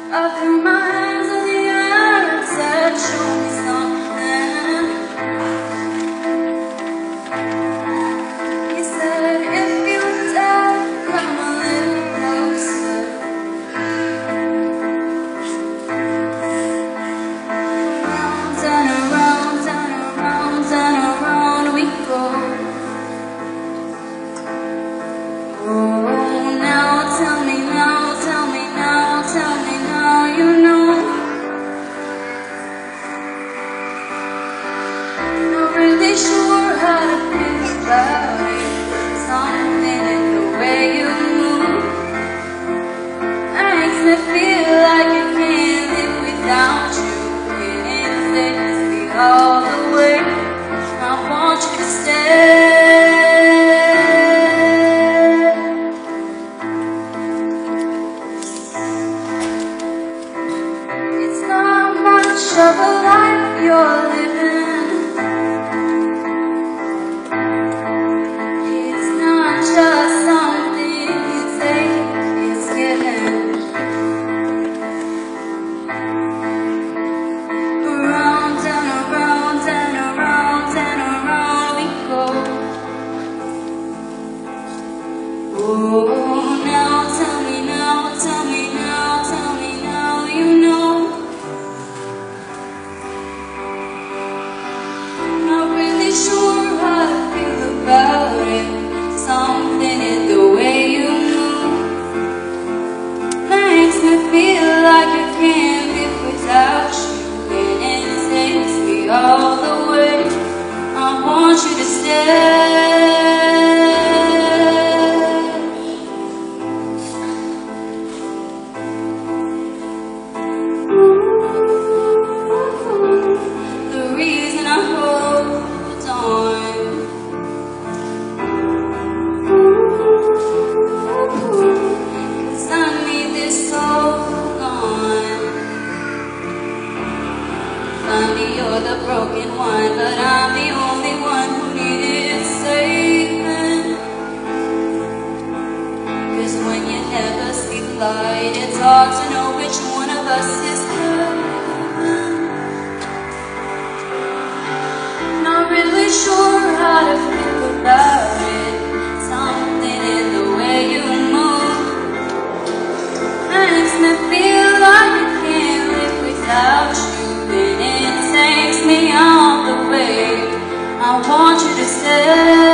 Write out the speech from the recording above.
I threw my hands in the air and said, show me something. He said, if you dare, come a little closer. Round and around and around and around we go. Oh, now tell me now, tell me now, tell me now, you know. Not really sure how to feel about it. Something in the way you move makes me feel like I can't live without you. It takes me all the way. I want you to stay. It's not much of a life you're living. It's not just something you take, it's given. Around and around and around and around we go. Oh, now tell me now, tell me now, tell me now, you know. Not really sure how to feel about it. Something in the way you move makes me feel like I can't live without you. And it takes me all the way. I want you to stay. The reason I hold on, 'cause I need this soul gone. Funny, you're the broken one, but I'm the only one who needed saving. 'Cause when you never see light, it's hard to know which one of us is heaven. Not really sure how to feel about it. Something in the way you move makes me feel like I can't live without you. And it takes me all the way. I want you to stay.